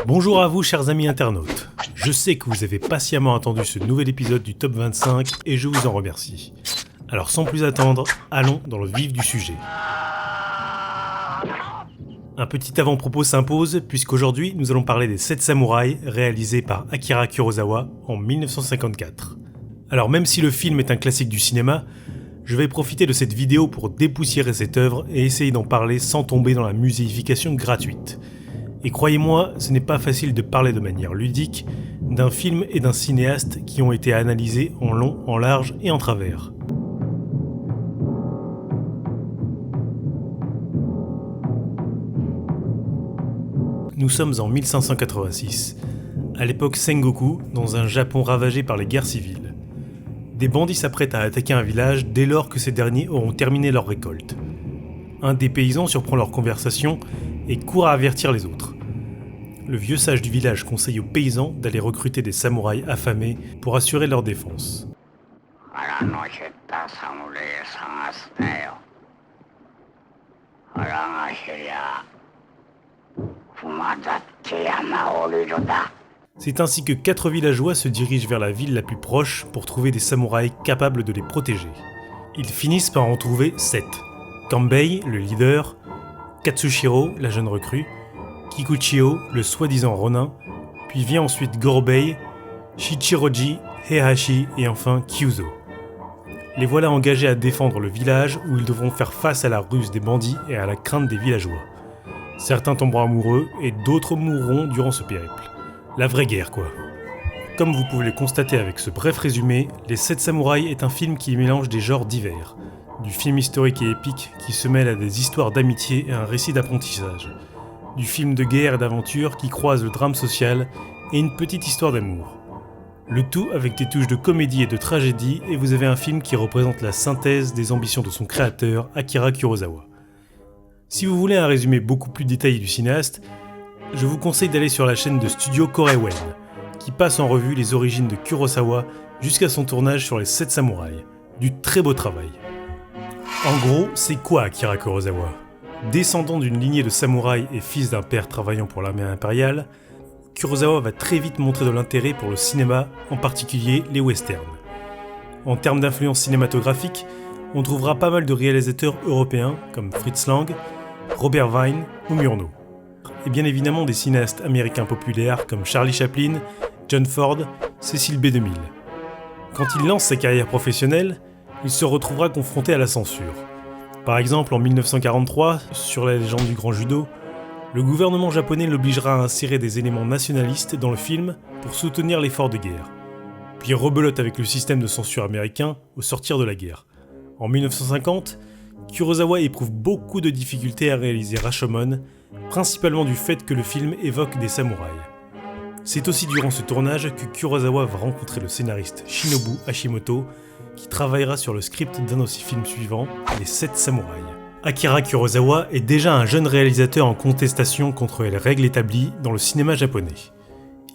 Bonjour à vous chers amis internautes, je sais que vous avez patiemment attendu ce nouvel épisode du Top 25 et je vous en remercie. Alors sans plus attendre, allons dans le vif du sujet. Un petit avant-propos s'impose puisqu'aujourd'hui nous allons parler des 7 samouraïs réalisés par Akira Kurosawa en 1954. Alors même si le film est un classique du cinéma, je vais profiter de cette vidéo pour dépoussiérer cette œuvre et essayer d'en parler sans tomber dans la muséification gratuite. Et croyez-moi, ce n'est pas facile de parler de manière ludique d'un film et d'un cinéaste qui ont été analysés en long, en large et en travers. Nous sommes en 1586, à l'époque Sengoku, dans un Japon ravagé par les guerres civiles. Des bandits s'apprêtent à attaquer un village dès lors que ces derniers auront terminé leur récolte. Un des paysans surprend leur conversation et court à avertir les autres. Le vieux sage du village conseille aux paysans d'aller recruter des samouraïs affamés pour assurer leur défense. C'est ainsi que 4 villageois se dirigent vers la ville la plus proche pour trouver des samouraïs capables de les protéger. Ils finissent par en trouver 7. Kambei, le leader, Katsushiro, la jeune recrue, Kikuchiyo, le soi-disant ronin, puis vient ensuite Gorobei, Shichiroji, Heihachi et enfin Kyuzo. Les voilà engagés à défendre le village où ils devront faire face à la ruse des bandits et à la crainte des villageois. Certains tomberont amoureux et d'autres mourront durant ce périple. La vraie guerre quoi. Comme vous pouvez le constater avec ce bref résumé, Les 7 samouraïs est un film qui mélange des genres divers. Du film historique et épique qui se mêle à des histoires d'amitié et un récit d'apprentissage. Du film de guerre et d'aventure qui croise le drame social et une petite histoire d'amour. Le tout avec des touches de comédie et de tragédie et vous avez un film qui représente la synthèse des ambitions de son créateur, Akira Kurosawa. Si vous voulez un résumé beaucoup plus détaillé du cinéaste, je vous conseille d'aller sur la chaîne de studio Korewen, qui passe en revue les origines de Kurosawa jusqu'à son tournage sur les 7 samouraïs. Du très beau travail. En gros, c'est quoi Akira Kurosawa ? Descendant d'une lignée de samouraïs et fils d'un père travaillant pour l'armée impériale, Kurosawa va très vite montrer de l'intérêt pour le cinéma, en particulier les westerns. En termes d'influence cinématographique, on trouvera pas mal de réalisateurs européens comme Fritz Lang, Robert Wiene ou Murnau. Et bien évidemment des cinéastes américains populaires comme Charlie Chaplin, John Ford, Cecil B. DeMille. Quand il lance sa carrière professionnelle, il se retrouvera confronté à la censure. Par exemple, en 1943, sur la légende du grand judo, le gouvernement japonais l'obligera à insérer des éléments nationalistes dans le film pour soutenir l'effort de guerre. Puis rebelote avec le système de censure américain au sortir de la guerre. En 1950, Kurosawa éprouve beaucoup de difficultés à réaliser Rashomon, principalement du fait que le film évoque des samouraïs. C'est aussi durant ce tournage que Kurosawa va rencontrer le scénariste Shinobu Hashimoto, qui travaillera sur le script d'un de ses films suivants, Les 7 samouraïs. Akira Kurosawa est déjà un jeune réalisateur en contestation contre les règles établies dans le cinéma japonais.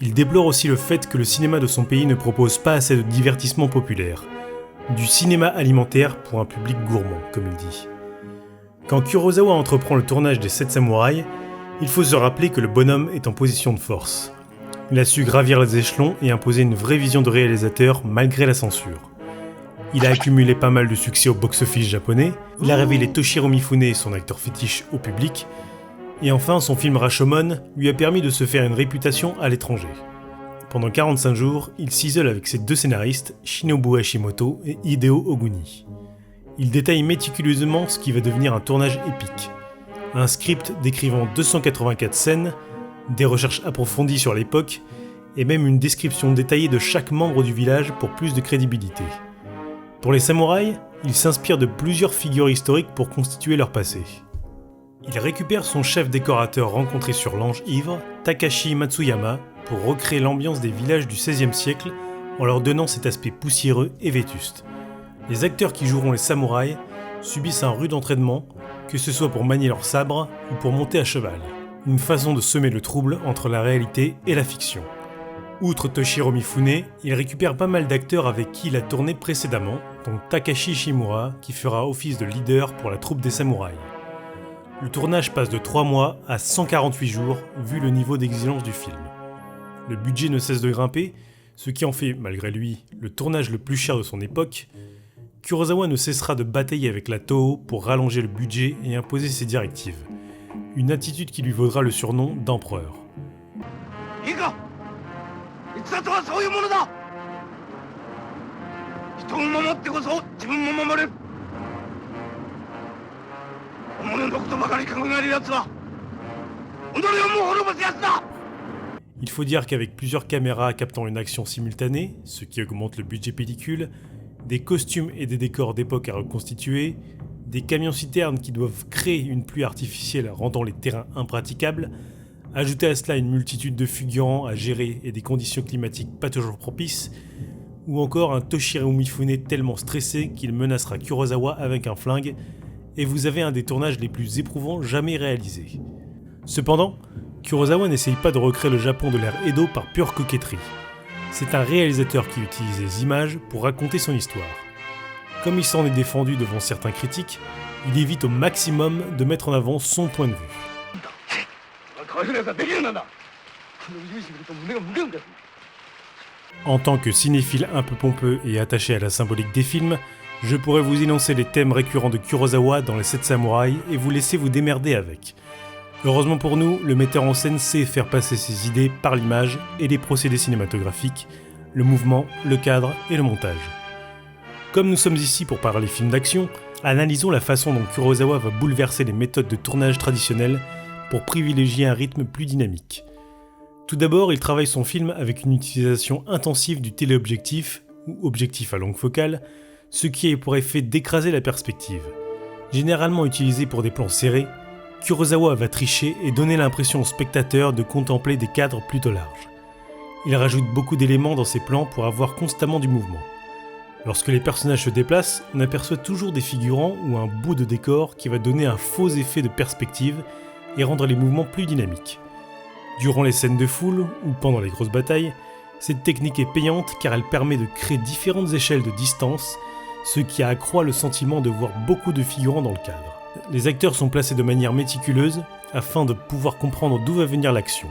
Il déplore aussi le fait que le cinéma de son pays ne propose pas assez de divertissement populaire. Du cinéma alimentaire pour un public gourmand, comme il dit. Quand Kurosawa entreprend le tournage des 7 samouraïs, il faut se rappeler que le bonhomme est en position de force. Il a su gravir les échelons et imposer une vraie vision de réalisateur malgré la censure. Il a accumulé pas mal de succès au box-office japonais, il a révélé Toshiro Mifune, son acteur fétiche, au public, et enfin son film Rashomon lui a permis de se faire une réputation à l'étranger. Pendant 45 jours, il s'isole avec ses 2 scénaristes, Shinobu Hashimoto et Hideo Oguni. Il détaille méticuleusement ce qui va devenir un tournage épique. Un script décrivant 284 scènes, des recherches approfondies sur l'époque, et même une description détaillée de chaque membre du village pour plus de crédibilité. Pour les samouraïs, il s'inspire de plusieurs figures historiques pour constituer leur passé. Il récupère son chef décorateur rencontré sur l'Ange ivre, Takashi Matsuyama, pour recréer l'ambiance des villages du XVIe siècle en leur donnant cet aspect poussiéreux et vétuste. Les acteurs qui joueront les samouraïs subissent un rude entraînement, que ce soit pour manier leur sabre ou pour monter à cheval. Une façon de semer le trouble entre la réalité et la fiction. Outre Toshiro Mifune, il récupère pas mal d'acteurs avec qui il a tourné précédemment, dont Takashi Shimura, qui fera office de leader pour la troupe des samouraïs. Le tournage passe de 3 mois à 148 jours vu le niveau d'exigence du film. Le budget ne cesse de grimper, ce qui en fait, malgré lui, le tournage le plus cher de son époque. Kurosawa ne cessera de batailler avec la Toho pour rallonger le budget et imposer ses directives. Une attitude qui lui vaudra le surnom d'empereur. Il faut dire qu'avec plusieurs caméras captant une action simultanée, ce qui augmente le budget pellicule, des costumes et des décors d'époque à reconstituer, des camions-citernes qui doivent créer une pluie artificielle rendant les terrains impraticables, ajouter à cela une multitude de figurants à gérer et des conditions climatiques pas toujours propices, ou encore un Toshiro Mifune tellement stressé qu'il menacera Kurosawa avec un flingue, et vous avez un des tournages les plus éprouvants jamais réalisés. Cependant, Kurosawa n'essaye pas de recréer le Japon de l'ère Edo par pure coquetterie. C'est un réalisateur qui utilise les images pour raconter son histoire. Comme il s'en est défendu devant certains critiques, il évite au maximum de mettre en avant son point de vue. En tant que cinéphile un peu pompeux et attaché à la symbolique des films, je pourrais vous énoncer les thèmes récurrents de Kurosawa dans Les 7 samouraïs et vous laisser vous démerder avec. Heureusement pour nous, le metteur en scène sait faire passer ses idées par l'image et les procédés cinématographiques, le mouvement, le cadre et le montage. Comme nous sommes ici pour parler films d'action, analysons la façon dont Kurosawa va bouleverser les méthodes de tournage traditionnelles pour privilégier un rythme plus dynamique. Tout d'abord, il travaille son film avec une utilisation intensive du téléobjectif, ou objectif à longue focale, ce qui a pour effet d'écraser la perspective. Généralement utilisé pour des plans serrés, Kurosawa va tricher et donner l'impression au spectateur de contempler des cadres plutôt larges. Il rajoute beaucoup d'éléments dans ses plans pour avoir constamment du mouvement. Lorsque les personnages se déplacent, on aperçoit toujours des figurants ou un bout de décor qui va donner un faux effet de perspective et rendre les mouvements plus dynamiques. Durant les scènes de foule ou pendant les grosses batailles, cette technique est payante car elle permet de créer différentes échelles de distance, ce qui accroît le sentiment de voir beaucoup de figurants dans le cadre. Les acteurs sont placés de manière méticuleuse afin de pouvoir comprendre d'où va venir l'action.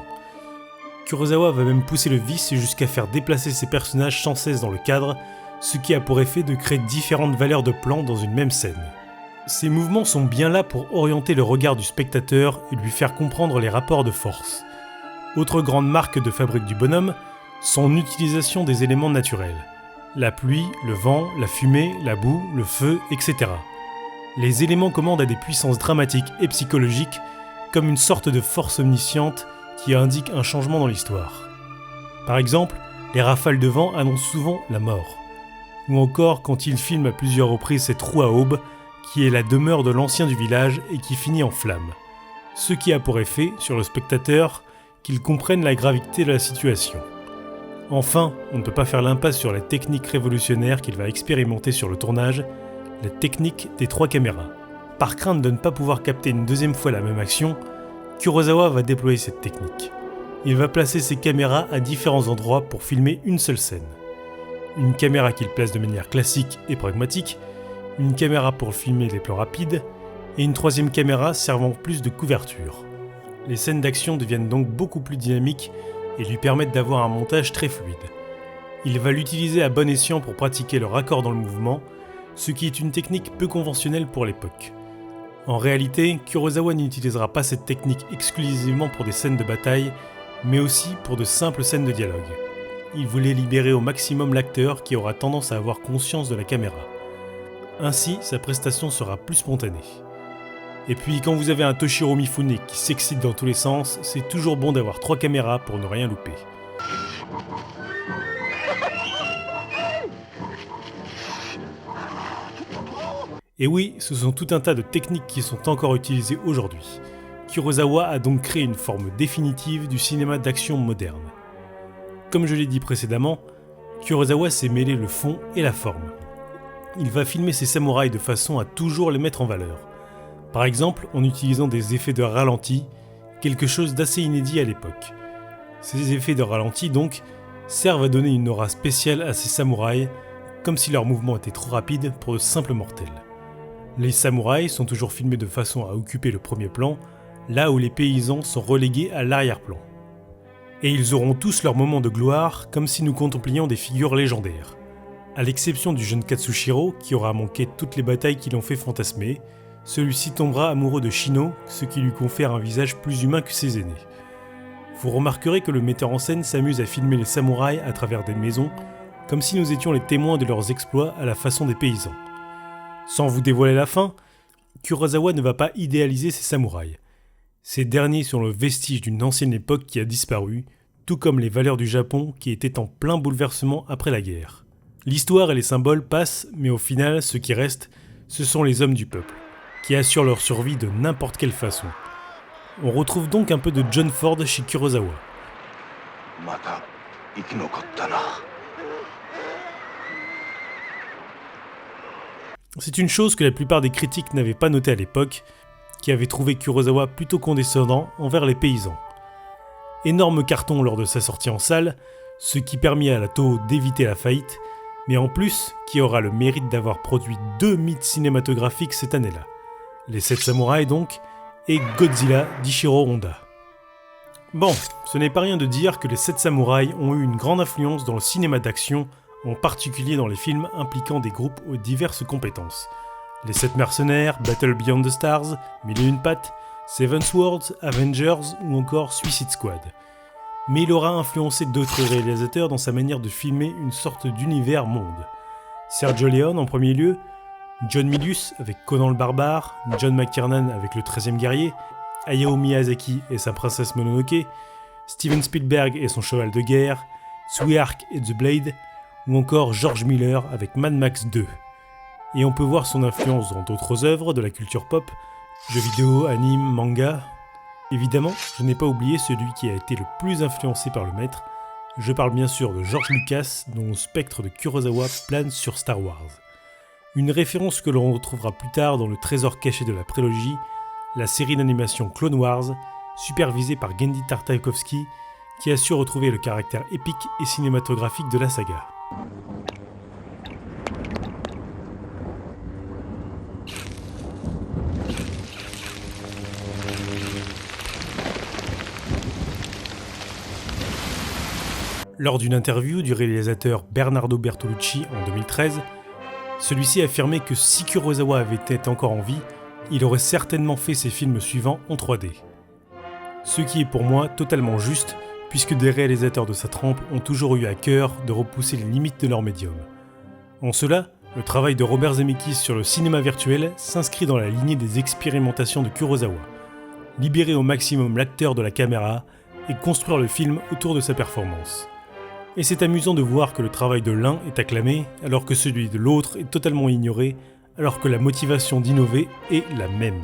Kurosawa va même pousser le vice jusqu'à faire déplacer ses personnages sans cesse dans le cadre, ce qui a pour effet de créer différentes valeurs de plan dans une même scène. Ces mouvements sont bien là pour orienter le regard du spectateur et lui faire comprendre les rapports de force. Autre grande marque de fabrique du bonhomme, son utilisation des éléments naturels. La pluie, le vent, la fumée, la boue, le feu, etc. Les éléments commandent à des puissances dramatiques et psychologiques, comme une sorte de force omnisciente qui indique un changement dans l'histoire. Par exemple, les rafales de vent annoncent souvent la mort. Ou encore quand il filme à plusieurs reprises cette roue à aube, qui est la demeure de l'ancien du village et qui finit en flammes. Ce qui a pour effet, sur le spectateur, qu'il comprenne la gravité de la situation. Enfin, on ne peut pas faire l'impasse sur la technique révolutionnaire qu'il va expérimenter sur le tournage, la technique des 3 caméras. Par crainte de ne pas pouvoir capter une deuxième fois la même action, Kurosawa va déployer cette technique. Il va placer ses caméras à différents endroits pour filmer une seule scène. Une caméra qu'il place de manière classique et pragmatique, une caméra pour filmer les plans rapides, et une 3e caméra servant plus de couverture. Les scènes d'action deviennent donc beaucoup plus dynamiques et lui permettent d'avoir un montage très fluide. Il va l'utiliser à bon escient pour pratiquer le raccord dans le mouvement, ce qui est une technique peu conventionnelle pour l'époque. En réalité, Kurosawa n'utilisera pas cette technique exclusivement pour des scènes de bataille, mais aussi pour de simples scènes de dialogue. Il voulait libérer au maximum l'acteur qui aura tendance à avoir conscience de la caméra. Ainsi, sa prestation sera plus spontanée. Et puis, quand vous avez un Toshiro Mifune qui s'excite dans tous les sens, c'est toujours bon d'avoir 3 caméras pour ne rien louper. Et oui, ce sont tout un tas de techniques qui sont encore utilisées aujourd'hui. Kurosawa a donc créé une forme définitive du cinéma d'action moderne. Comme je l'ai dit précédemment, Kurosawa sait mêler le fond et la forme. Il va filmer ses samouraïs de façon à toujours les mettre en valeur. Par exemple, en utilisant des effets de ralenti, quelque chose d'assez inédit à l'époque. Ces effets de ralenti, donc, servent à donner une aura spéciale à ces samouraïs, comme si leurs mouvements étaient trop rapides pour de simples mortels. Les samouraïs sont toujours filmés de façon à occuper le premier plan, là où les paysans sont relégués à l'arrière-plan. Et ils auront tous leur moment de gloire, comme si nous contemplions des figures légendaires. À l'exception du jeune Katsushiro, qui aura manqué toutes les batailles qui l'ont fait fantasmer, celui-ci tombera amoureux de Shino, ce qui lui confère un visage plus humain que ses aînés. Vous remarquerez que le metteur en scène s'amuse à filmer les samouraïs à travers des maisons, comme si nous étions les témoins de leurs exploits à la façon des paysans. Sans vous dévoiler la fin, Kurosawa ne va pas idéaliser ces samouraïs. Ces derniers sont le vestige d'une ancienne époque qui a disparu, tout comme les valeurs du Japon qui étaient en plein bouleversement après la guerre. L'histoire et les symboles passent, mais au final, ce qui reste, ce sont les hommes du peuple, qui assurent leur survie de n'importe quelle façon. On retrouve donc un peu de John Ford chez Kurosawa. C'est une chose que la plupart des critiques n'avaient pas notée à l'époque, qui avaient trouvé Kurosawa plutôt condescendant envers les paysans. Énorme carton lors de sa sortie en salle, ce qui permit à la Toho d'éviter la faillite, mais en plus, qui aura le mérite d'avoir produit 2 mythes cinématographiques cette année-là. Les 7 samouraïs donc, et Godzilla d'Ichiro Honda. Bon, ce n'est pas rien de dire que les 7 samouraïs ont eu une grande influence dans le cinéma d'action, en particulier dans les films impliquant des groupes aux diverses compétences. Les 7 mercenaires, Battle Beyond the Stars, Mille et une pattes, Seven Swords, Avengers ou encore Suicide Squad. Mais il aura influencé d'autres réalisateurs dans sa manière de filmer une sorte d'univers-monde. Sergio Leone en premier lieu, John Milius avec Conan le Barbare, John McTiernan avec le 13e guerrier, Hayao Miyazaki et sa princesse Mononoke, Steven Spielberg et son cheval de guerre, Sweark et The Blade, ou encore George Miller avec Mad Max 2. Et on peut voir son influence dans d'autres œuvres de la culture pop, jeux vidéo, anime, manga. Évidemment, je n'ai pas oublié celui qui a été le plus influencé par le maître, je parle bien sûr de George Lucas, dont le spectre de Kurosawa plane sur Star Wars. Une référence que l'on retrouvera plus tard dans le trésor caché de la prélogie, la série d'animation Clone Wars, supervisée par Genndy Tartakovsky, qui a su retrouver le caractère épique et cinématographique de la saga. Lors d'une interview du réalisateur Bernardo Bertolucci en 2013, celui-ci affirmait que si Kurosawa avait été encore en vie, il aurait certainement fait ses films suivants en 3D. Ce qui est pour moi totalement juste, puisque des réalisateurs de sa trempe ont toujours eu à cœur de repousser les limites de leur médium. En cela, le travail de Robert Zemeckis sur le cinéma virtuel s'inscrit dans la lignée des expérimentations de Kurosawa. Libérer au maximum l'acteur de la caméra et construire le film autour de sa performance. Et c'est amusant de voir que le travail de l'un est acclamé, alors que celui de l'autre est totalement ignoré, alors que la motivation d'innover est la même.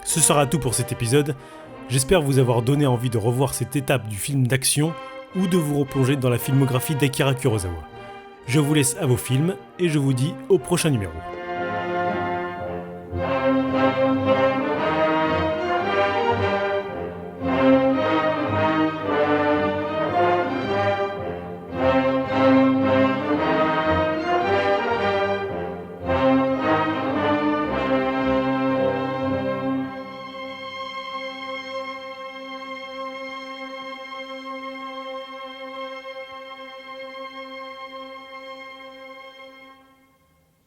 Ce sera tout pour cet épisode, j'espère vous avoir donné envie de revoir cette étape du film d'action ou de vous replonger dans la filmographie d'Akira Kurosawa. Je vous laisse à vos films et je vous dis au prochain numéro.